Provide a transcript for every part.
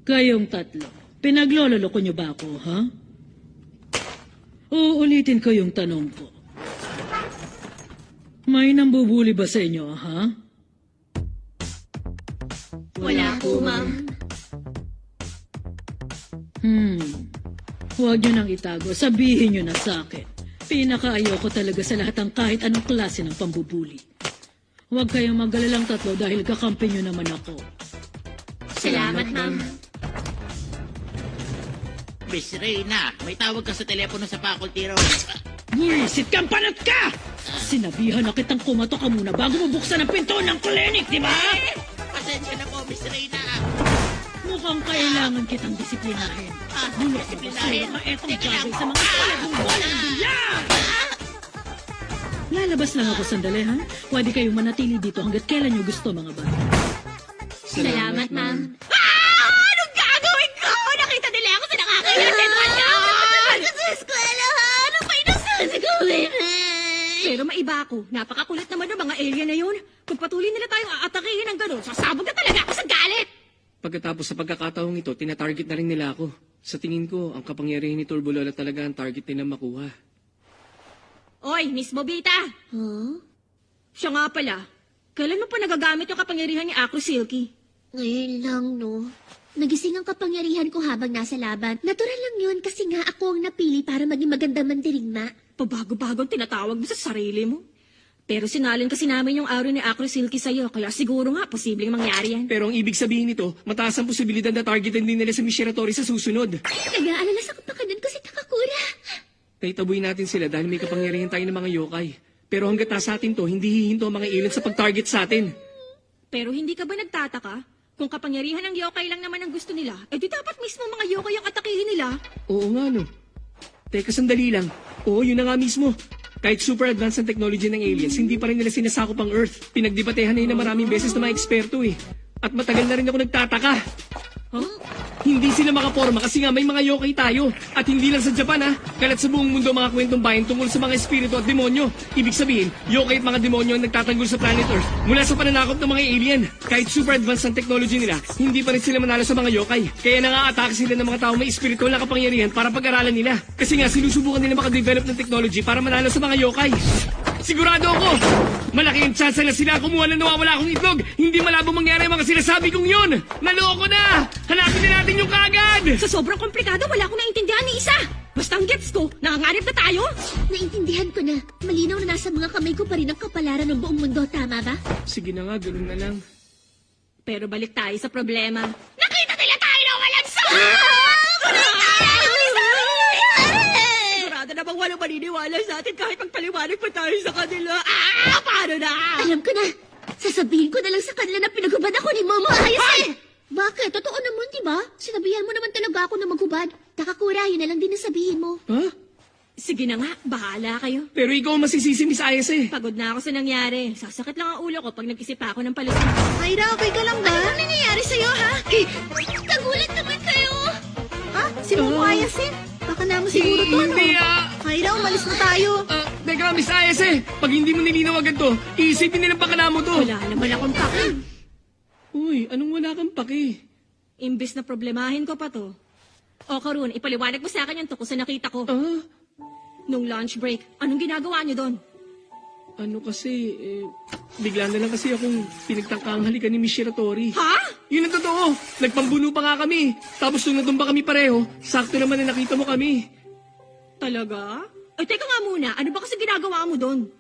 Kayong tatlo, pinaglololoko niyo ba ako, ha? Uulitin ko yung tanong ko. May nambubuli ba sa inyo, ha? Wala po, ma'am. Huwag niyo nang itago. Sabihin niyo na sa akin. Pinakaayaw ko talaga sa lahat ng kahit anong klase ng pambubuli. Huwag kayong mag-alalang tatlo dahil kakampi niyo naman ako. Salamat, ma'am. Miss Reyna, may tawag ka sa telepono sa faculty room. Buwisit kang panat ka! Sinabihan na kitang kumato ka muna bago mo buksan ang pinto ng clinic, di ba? Pasensya na po, Miss Reyna. Mukhang kailangan kitang disiplinahin. Bulok ko disiplinahin? ka etong bagay sa mga tulad mong walang bilang! Lalabas lang ako sandali, ha? Pwede kayong manatili dito hanggat kailan nyo gusto, mga bata. Salamat, ma'am. Anong gagawin ko? Nakita nila ako sa nakakailan sa eskwelahan! Ano pa inasasagawin? Pero maiba ako. Napakakulit naman ng mga alien na yun. Kung patuloy nila tayong aatakihin ng gano'n, sasabog na talaga ako sa galit! Pagkatapos sa pagkakataong ito, tinatarget na rin nila ako. Sa tingin ko, ang kapangyarihan ni Turbo Lola talaga ang target nila makuha. Oy, Miss Bobita! Huh? Siya nga pala. Kailan mo pa nagagamit yung kapangyarihan ni Acro Silky? Ngayon lang, no? Nagising ang kapangyarihan ko habang nasa laban. Natural lang yun kasi nga ako ang napili para maging maganda mandirigma. Pabago-bagong tinatawag mo sa sarili mo. Pero sinalin kasi namin yung araw ni Acro Silky sa'yo, kaya siguro nga posibleng mangyari yan. Pero ang ibig sabihin nito, mataas ang posibilidad na targetan din nila sa Mishiratori sa susunod. Nag-aalala sa kapakanan ko si Takakura. Naitaboy natin sila dahil may kapangyarihan tayo ng mga yokai. Pero hanggat nasa atin to, hindi hihinto ang mga alien sa pag-target sa atin. Pero hindi ka ba nagtataka? Kung kapangyarihan ng yokai lang naman ang gusto nila, di dapat mismo mga yokai ang atakihin nila. Oo nga no. Teka, sandali lang. Oo, yun na nga mismo. Kahit super advanced ang technology ng aliens, hindi pa rin nila sinasakop ang Earth. Pinagdebatehan na yun na maraming beses na mga eksperto eh. At matagal na rin ako nagtataka. Hindi sila makaporma kasi nga may mga yokai tayo. At hindi lang sa Japan ha. Kalat sa buong mundo mga kwentong bayan tungkol sa mga espiritu at demonyo. Ibig sabihin, yokai at mga demonyo ang nagtatanggol sa planet Earth mula sa pananakop ng mga alien. Kahit super advanced ang technology nila, hindi pa rin sila manalo sa mga yokai. Kaya nang-aatake sila ng mga tao may espiritual na kapangyarihan para pag-aralan nila. Kasi nga sinusubukan nila makadevelop ng technology para manalo sa mga yokai. Sigurado ako! Malaki ang chance na sila kumuha ng nawawala akong itlog. Hindi malabo mangyari ang mga sinasabi kong yun. Naloko na! Hanapin na natin yung kaagad! Sa sobrang komplikado, wala akong naintindihan ni isa. Basta ang gets ko, nangangarip na tayo. Naintindihan ko na. Malinaw na nasa mga kamay ko pa rin ang kapalaran ng buong mundo, tama ba? Sige na nga, ganun na lang. Pero balik tayo sa problema. Nakita nila tayo na walang sa... Sigurado na bang walang maniniwala sa atin kahit magpaliwanag pa tayo sa kanila. Paano na? Alam ko na. Sasabihin ko na lang sa kanila na pinagubad ako ni Momo Ayase. Bakit? Totoo naman, di ba? Sinabihan mo naman talaga ako na maghubad. Takakura, yun na lang din ang sabihin mo. Ha? Sige na nga, bahala kayo. Pero ikaw ang masisisi, Miss Ayase. Pagod na ako sa nangyari. Sasakit lang ang ulo ko pag nag-isip ako ng palusot. Ira, okay ka lang ba? Ano nangyayari sa'yo, ha? Kagulat naman kayo. Ha? Si Momo Ayase? Baka naman siguro to, no? Hindi Ira, umalis na tayo. Teka, Miss Ayase. Pag hindi mo nilinaw agad to, iisipin nilang baka mo to. Wala naman akong paki. Uy, anong wala kang paki? Imbis na problemahin ko pa to. O Karun, ipaliwanag mo sa akin yung tungkol sa nakita ko. Nung lunch break, anong ginagawa niyo doon? Ano kasi, bigla na lang kasi akong pinagtangkang halikan ni Miss Shiratori. Ha? Yun ang totoo. Nagpambuno pa nga kami. Tapos nung natumba kami pareho, sakto naman na nakita mo kami. Talaga? Ay, teka nga muna. Ano ba kasi ginagawa mo doon?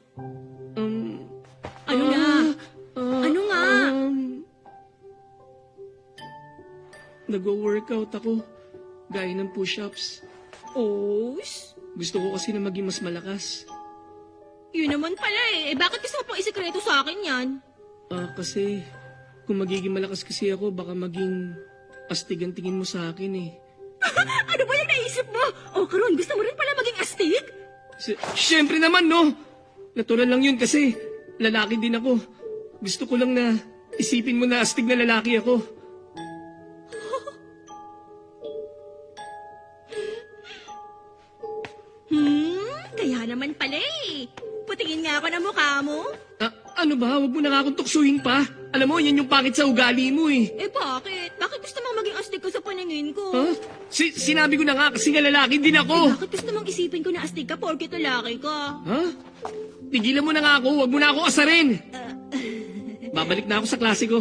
Ano nga? Ano nga? Nagwo-workout ako. Gaya ng push-ups. Os? Gusto ko kasi na maging mas malakas. Yun naman pala eh. Bakit gusto mo pang isikreto sa akin yan? Kasi kung magiging malakas kasi ako, baka maging astig ang tingin mo sa akin eh. Ano ba yung naisip mo? O Karun, gusto mo rin pala maging astig? Siyempre naman, no? Natural lang yun kasi lalaki din ako. Gusto ko lang na isipin mo na astig na lalaki ako. Kaya naman pala eh. Putingin nga ako ng mukha mo. Ano ba? Huwag mo na nga akong tuksuhin pa. Alam mo, yan yung pangit sa ugali mo eh. Eh bakit? Bakit gusto mong maging astig ka sa paningin ko? Ha? Sinabi ko na nga kasi nga lalaki din Eh, ako. bakit gusto mong isipin ko na astig ka porkit lalaki ka? Ha? Tigilan mo na nga ako. Huwag mo na ako asarin. Babalik na ako sa klase ko.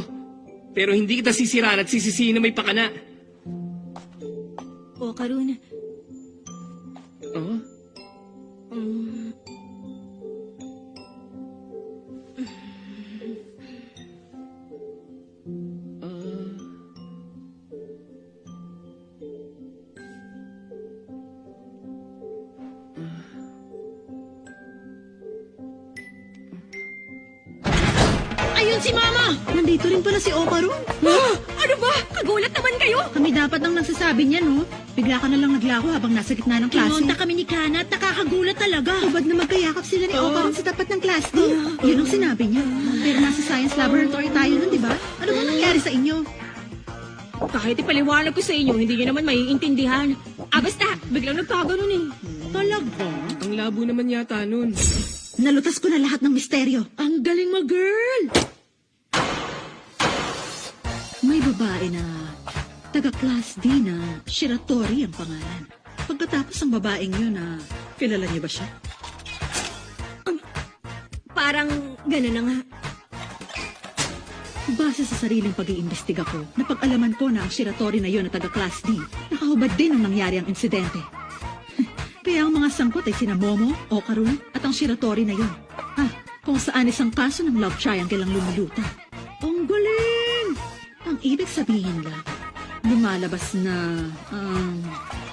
Pero hindi kita sisiraan at sisisihin na may pakana. O, Karun. Oh? Ayun si Mama! Nandito rin pala si Okaru. Ano ba? Kagulat naman kayo! Kami dapat nang nagsasabi niya, no? Bigla ka na lang naglaho habang nasa gitna ng klase. Kinonta kami ni Kana at nakakagulat talaga. Hubad na magkayakap sila ni Okaru sa tapat ng class D. Yun ang sinabi niya. Pero nasa science laboratory tayo nun, di ba? Ano ba nangyari sa inyo? Kahit ipaliwanag ko sa inyo, hindi nyo naman maiintindihan. Basta, biglang nagkaganon eh. Talaga? Ang labo naman yata nun. Nalutas ko na lahat ng misteryo. Ang galing mo, girl! May babae na taga-class D na Shiratori ang pangalan. Pagkatapos ang babaeng yun na kilala niyo ba siya? Parang gano'n na nga. Base sa sariling pag-iimbestiga ko, napag-alaman ko na ang Shiratori na yun na taga-class D, nakahubad din nung nangyari ang insidente. Kaya ang mga sangkot ay sina Momo, Okaru, at ang Shiratori na yun. Kung saan isang kaso ng love triangle ang lumulutan. Ang galing! Ang ibig sabihin lang, lumalabas na,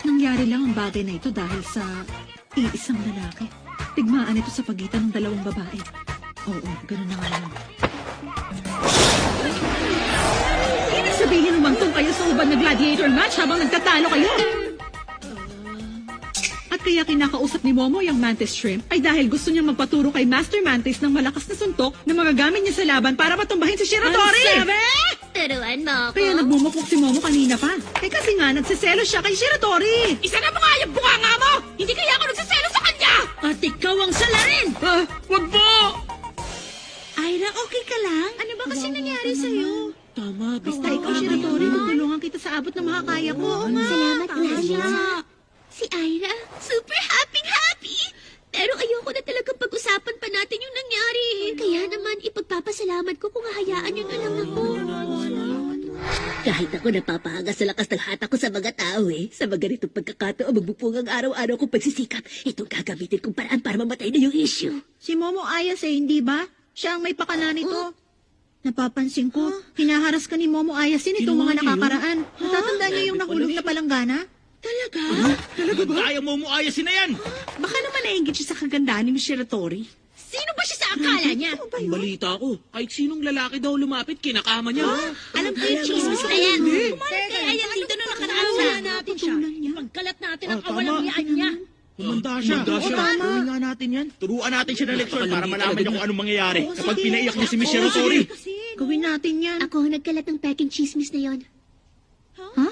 nangyari lang ang bagay na ito dahil sa iisang lalaki. Tigmaan ito sa pagitan ng dalawang babae. Oo, ganun na nga lang. Ibig sabihin umangtong kayo sa hubad na gladiator match habang nagtatalo kayo. At kaya kinakausap ni Momo yung Mantis Shrimp ay dahil gusto niyang magpaturo kay Master Mantis ng malakas na suntok na magagamit niya sa laban para matumbahin si Shiratori. Turuan mo ako. Kaya nagmumukok si Momo kanina pa. Kasi nga nagsiselo siya kay Shiratori. Isa na mga yung bunganga mo! Hindi kaya ako nagsaselo sa kanya! At ikaw ang salarin! Wag po! Ira, okay ka lang? Ano ba kasi nangyari sa'yo? Tama, Basta ikaw, Shiratori, tutulungan kita sa abot ng makakaya ko. Oo nga. Salamat, Gladys. Si Ira, super happy! Pero ayoko na talagang pag-usapan pa natin yung nangyari. Kaya naman, ipagpapasalamat ko kung hahayaan nyo na lang ako. Kahit ako napapahanga sa lakas ng hata ko sa mga tao sa mga ganitong pagkakataon, magbupungang araw-araw kong pagsisikap. Itong gagamitin kong paraan para mamatay na yung issue. Si Momo Ayase, hindi ba? Siya ang may pakana nito. Napapansin ko, hinaharas ka ni Momo Ayase nitong mga nakakaraan. Natatandaan niyo yung nahulog na palanggana? Talaga? Ayaw mo umuayasin na yan! Baka naman nainggit siya sa kagandahan ni Shiratori. Sino ba siya sa akala niya? Ang balita ko, kahit sinong lalaki daw lumapit, kinakama niya. Alam ko yung chismis na yan. Kaya yan dito na nakaraan siya. Natin siya. Pagkalat natin ang kawalang yaan niya. Humanda siya. Gawin nga natin yan. Turuan natin siya ng leksyon para malaman niya kung anong mangyayari kapag pinaiyak niya si Miss Shiratori. Gawin natin yan. Ako ang nagkalat ng peking chismis na yon. Ha?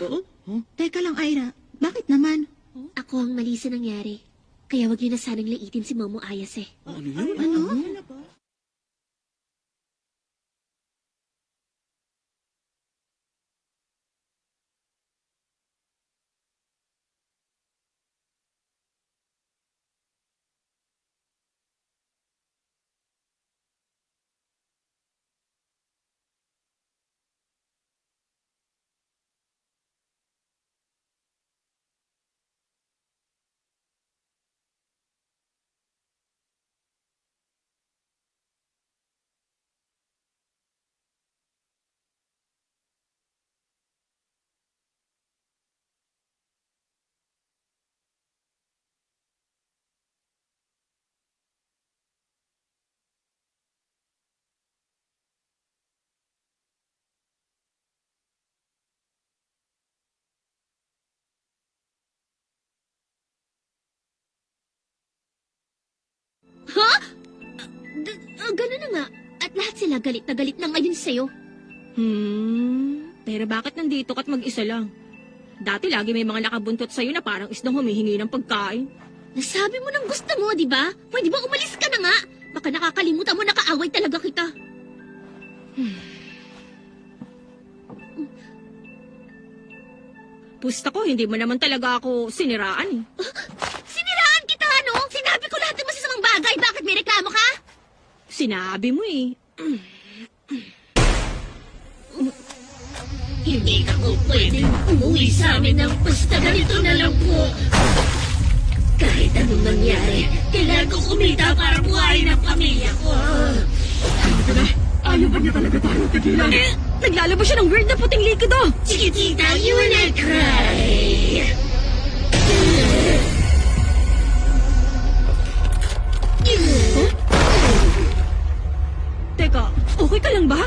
Teka lang, Ira. Bakit naman? Ako ang mali sa nangyari. Kaya wag niyo na sanang laitin si Momo Ayase. Ano? Ganun na nga. At lahat sila galit na galit na ngayon sa'yo. Pero bakit nandito ka't mag-isa lang? Dati lagi may mga nakabuntot sa'yo na parang isdang humihingi ng pagkain. Nasabi mo ng gusto mo, di ba? Pwede ba umalis ka na nga? Baka nakakalimutan mo nakaaway talaga kita. Pusta ko, hindi mo naman talaga ako siniraan eh. Siniraan kita, ano? Sinabi ko lahat ng masasamang bagay. Bakit may reklamo ka? Sinabi mo eh. Hindi ka ko pwedeng umuwi sa amin ng basta ganito na lang po. Kahit anong mangyari, kailangan ko kumita para buhayin ang pamilya ko. Ayaw ba niya talaga tayo tigilan? Naglalabas siya ng weird na puting likido. Sige, tita, you will not cry. Teka, okay ka lang ba?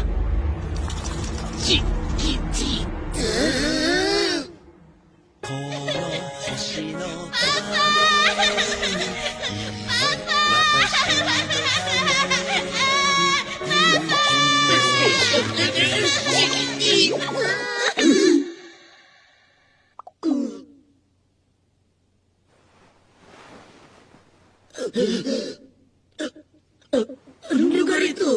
Anong lugar ito?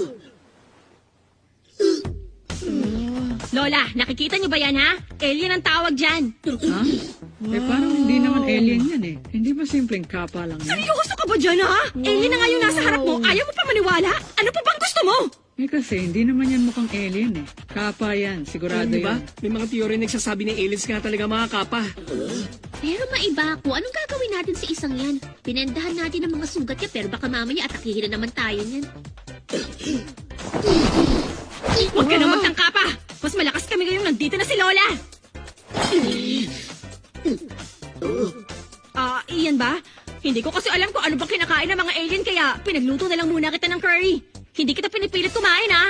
Lola, nakikita niyo ba yan ha? Alien ang tawag dyan. Ha? Eh, parang hindi naman alien yan eh. Hindi ba simpleng kapa lang yan? Seryoso ka ba dyan ha? Alien na nga yung nasa harap mo. Ayaw mo pa maniwala? Ano pa bang gusto mo? Eh kasi, hindi naman yan mukhang alien eh. Kapa yan, sigurado Di ba? yan. May mga teorya nagsasabi na aliens nga talaga mga kapa. Pero maiba ako. Anong gagawin natin sa isang yan? Pinendahan natin ang mga sugat niya pero baka mamaya atakihin na naman tayo niyan. Huwag ka nang magtangka pa. Mas malakas kami ngayong nandito na si Lola. Iyan ba? Hindi ko kasi alam kung ano bang kinakain ng mga alien kaya pinagluto na lang muna kita ng curry. Hindi kita pinipilit kumain ha.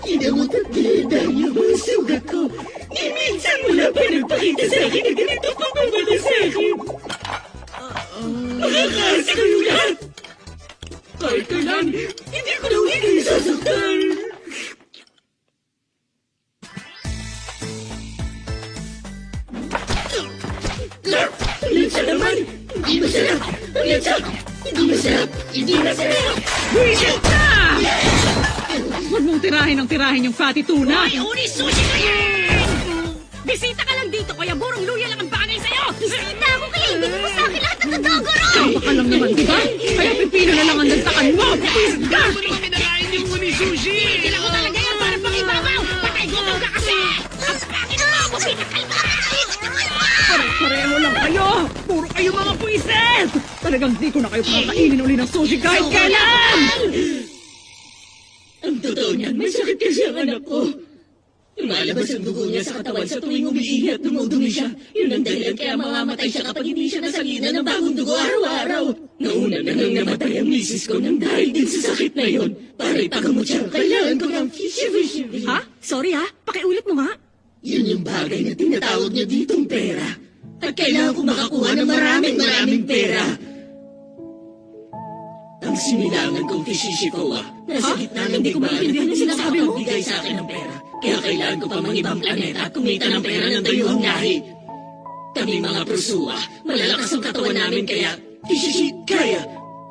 Inamutatanda niyo mga sugat ko. Minsan mo lang pinagpakita sa akin na ganito pang babala sa akin. Makakasa kayo lahat. Kahit kailan, hindi ko na ulit sasaktan. Lansa naman! Hindi masarap! Lansa! Hindi masarap! Hindi masarap! Buisit ka! Huwag mong tirahin yung fatty tuna. Uni sushi ko yan! Bisita ka lang dito kaya burong luya lang ang bagay sa'yo. Bisita ako kaya ibigay mo sa akin lahat ng nadogoro! Kapa ka lang naman, di ba? Kaya pipino na lang ang nagtakan mo. Buisit ka! Ano naman pinakain yung uni sushi? Kailan ko talaga yan para pakibabaw! Patay gutom ka kasi! Ang pangin mo! Pinakalma ka kayo! Pareho lang kayo! Puro kayo mga puiset! Talagang di ko na kayo pakakainin uli ng sushi kahit kailan! Ang totoo niyan, may sakit kasi ang anak ko. Lumalabas ang dugo niya sa katawan sa tuwing umiihi at dumudumi siya. Yun ang dahilan kaya mamamatay siya kapag hindi siya nasalinan ng bagong dugo araw-araw. Nauna na nang namatay ang misis ko nang dahil din sa sakit na yon. Para ipagamot siya, kailangan ko ng fishy. Ha? Sorry ha? Pakiulit mo nga. Yun yung bagay na tinatawag niya ditong pera. At kailangan ko makakuha ng maraming pera. Ang sinilangan kong Kishishikowa, nasa gitna ng Hindi ko maintindihan yung sinasabi mo. nakakapagbigay sa akin ng pera. Kaya kailangan ko pa mang ibang planeta at kumita ng pera ng dayuhang lahi. Kami mga Prusua, malalakas ang katawan namin kaya Kaya,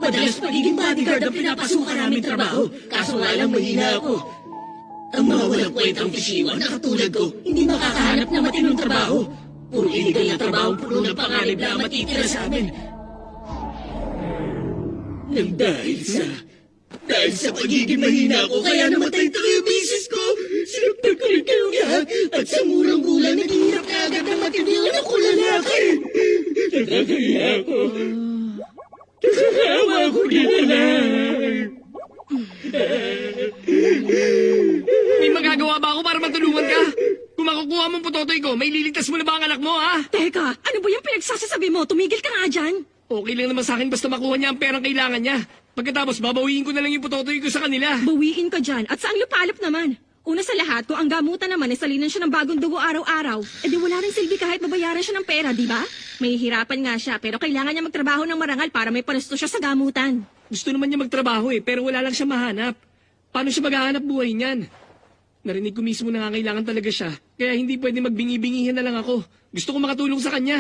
madalas pagiging bodyguard ang pinapasukan namin trabaho. Kaso nga lang mahina ako. Ang mga walang kwentang Kishiwa na katulad ko, hindi makakahanap ng matinong trabaho. Puro illegal na trabaho puno ng panganib na matitira sa amin. Nang dahil sa pagiging mahina ko, kaya namatay tayo yung misis ko. Sinaktan ko rin kayong lahat. At sa murang gulang, naghihirap ka agad ng matindi anak ko lalaki. Nakakahiya ako. Nakakahawa ko din anak. May magagawa ba ako para matulungan ka? Kung makukuha mong putotoy ko, may liligtas mo na ba ang anak mo, ha? Teka, ano ba yung pinagsasasabi mo? Tumigil ka nga dyan. Okay lang naman sa akin basta makuha niya ang perang kailangan niya. Pagkatapos, babawiin ko na lang yung putotoy ko sa kanila. Bawiin ka dyan. At saang lupalop naman? Una sa lahat, kung ang gamutan naman ay salinan siya ng bagong dugo araw-araw, edi wala rin silbi kahit mabayaran siya ng pera, di ba? May hirapan nga siya, pero kailangan niya magtrabaho ng marangal para may panusto siya sa gamutan. Gusto naman niya magtrabaho pero wala lang siya mahanap. Paano siya maghahanap buhay niyan? Narinig ko mismo na nangangailangan talaga siya. Kaya hindi pwede magbingi-bingihan na lang ako. Gusto ko makatulong sa kanya.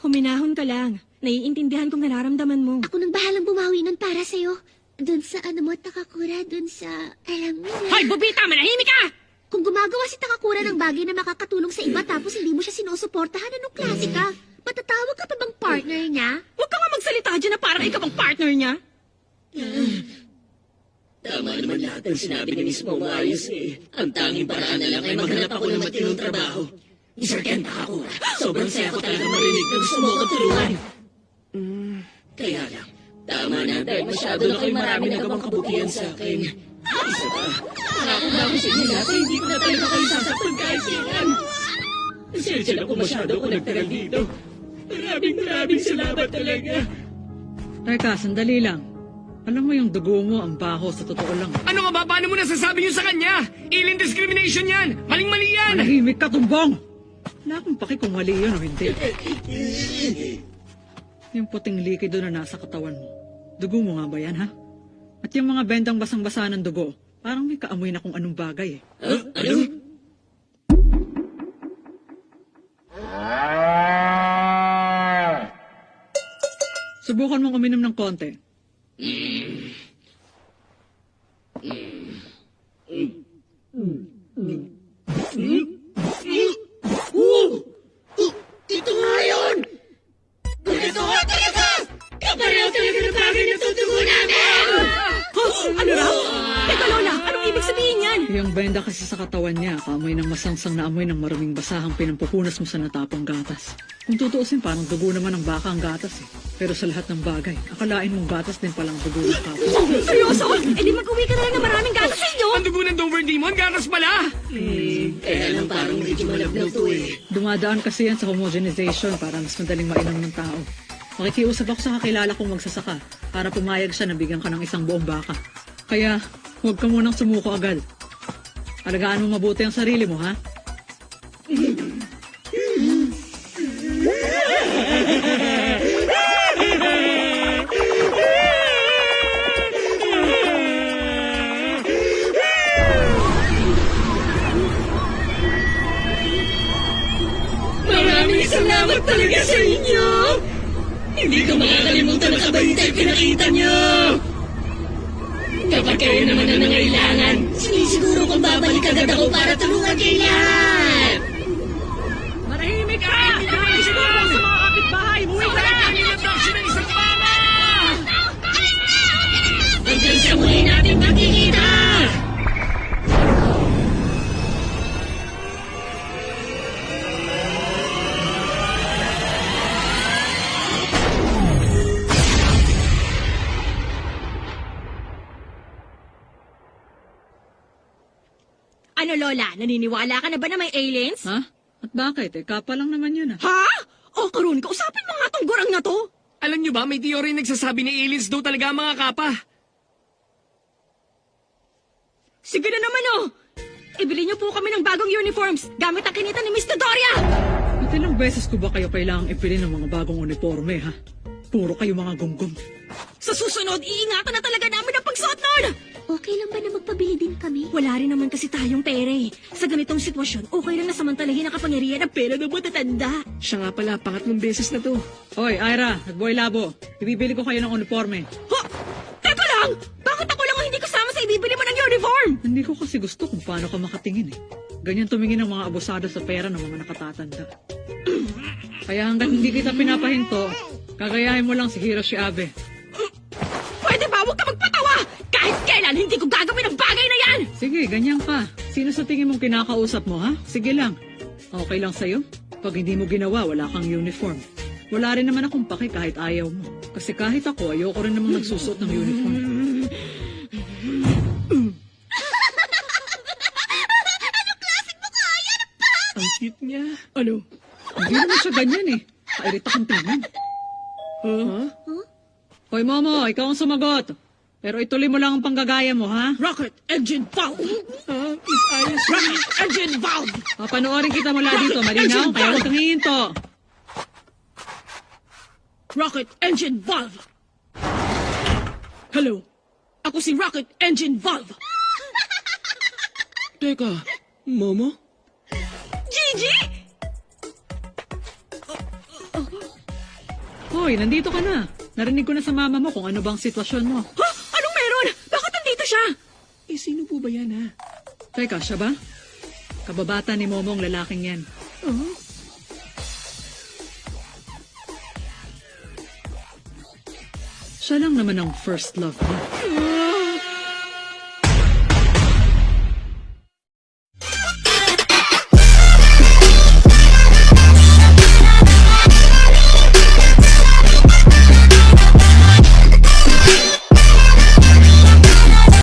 Huminahon ka lang. Naiintindihan kong nararamdaman mo. Ako nang bahalang bumawi nun para sa'yo. Doon sa mo, Takakura, doon sa... Alam mo na. Hoy, Bubita! Manahimik ka! Kung gumagawa si Takakura ng bagay na makakatulong sa iba tapos hindi mo siya sinusuportahan, anong klase ka? Matatawag ka pa bang partner niya? Huwag ka nga magsalita dyan na parang ikaw ang partner niya. Tama naman lahat ng sinabi ni Miss Momo ayos eh. Ang tanging paraan na lang ay maghanap ako ng matinong trabaho. Sir Ken Takakura, sobrang saya ko talaga marinig na gusto mo akong tulungan. Kaya lang, tama na dahil masyado na kayo marami nagawang kabutihan sa akin. Isa pa, nangako na ako sa inyo lahat na hindi ko na talaga kayo sasaktan kahit kailan. Pasensya na kung masyado ako nagtagal dito. Maraming salamat talaga. Teka, sandali lang. Alam mo yung dugo mo, ang baho sa totoo lang. Ano nga ba? Paano mo nasasabi yun sa kanya? Alien discrimination yan! Maling-mali yan! Manahimik ka, tumbong! Wala akong paki kung mali yun o hindi. Yung puting likido na nasa katawan mo. Dugo mo nga ba yan, ha? At yung mga bendang basang-basa ng dugo, parang may kaamoy na kung anong bagay eh. Ano? Subukan mong uminom ng konti. Ito nga yun! Ito nga talaga! Kapareho talaga ng bagay na tutugo namin! Ano raw? Teka, Lola, anong ibig sabihin yan? Yung benda kasi sa katawan niya, kaamoy ng masangsang na amoy ng maruming basahang pinampupunas mo sa natapang gatas. Kung tutuusin, parang dugo naman ng baka ang gatas eh. Pero sa lahat ng bagay, akalain mong gatas din palang dugo ng kapwa. Seryoso? Eh di mag-uwi ka na lang na maraming gatas sa inyo. Ang dugo ng Dover Demon, gatas pala! Kaya lang parang medyo malabnaw to eh. Dumadaan kasi yan sa homogenization para mas madaling mainom ng tao. Makikiusap ako sa kakilala kong magsasaka para pumayag siya na bigyan ka ng isang buong baka. Kaya, huwag ka munang sumuko agad. Alagaan mo mabuti ang sarili mo, ha? Maraming salamat talaga sa inyo! Hindi ko makakalimutan ang kabaitay pinakita niyo! Kapag kayo naman ang nangailangan, sinisiguro kong babalik agad ako para tulungan kayo lahat! Marahimik ka! Hindi ka kayo siguro sa mga kapitbahay. Buwi ka na! ng isang mama! Hanggang sa muli natin magkikita! Ano, Lola? Naniniwala ka na ba na may aliens? Ha? At bakit? Eh, kapa lang naman yun, ha? Ha? O, Karun, kausapin mo nga tong gurang na to. Alam nyo ba, may teorya nagsasabi na aliens daw talaga ang mga kapa. Sige na naman, oh. Ibili niyo po kami ng bagong uniforms gamit ang kinita ni Miss Doria. At ilang beses ko ba kayo kailangang ipili ng mga bagong uniforme, ha? Puro kayo mga gunggong. Sa susunod, iingatan na talaga namin ang pagsuot nun. Okay lang ba na magpabili din kami? Wala rin naman kasi tayong pera eh. Sa ganitong sitwasyon, okay lang na samantalahin ang kapangyarihan ng pera ng matatanda. Siya nga pala, pangatlong beses na to. Hoy, Ira, nagboy labo. Ibibili ko kayo ng uniforme. Ha? Teka lang! Bakit ako lang ang hindi kasama sa ibibili mo ng uniform? Hindi ko kasi gusto kung paano ka makatingin eh. Ganyan tumingin ng mga abusado sa pera ng mga nakatatanda. Kaya hanggat hindi kita pinapahinto, kagayahin mo lang si Hiroshi Abe. Pwede ba? Huwag ka magpatawa! Kahit kailan, hindi ko gagawin ang bagay na yan! Sige, ganyan ka. Sino sa tingin mong kinakausap mo, ha? Sige lang. Okay lang sa'yo? Pag hindi mo ginawa, wala kang uniform. Wala rin naman akong paki kahit ayaw mo. Kasi kahit ako, ayoko rin namang nagsusuot ng uniform. Ang cute niya. Ano? Hindi naman siya ganyan eh. Kairita kang tingnan. Huh? Hoy, Momo, ikaw ang sumagot. Pero ituloy mo lang ang panggagaya mo, ha? Rocket engine valve! Miss Ayos. Rocket engine valve! Papanoorin kita mula dito, malinaw? Kaya huwag kang hihinto. Rocket engine valve! Hello, ako si Rocket engine valve! Teka, Momo? Gigi! Hoy, nandito ka na. Narinig ko na sa mama mo kung ano bang sitwasyon mo. Ha? Anong meron? Bakit nandito siya? Eh, sino po ba yan, ha? Teka, siya ba? Kababata ni Momo ang lalaking yan. Siya lang naman ang first love niya.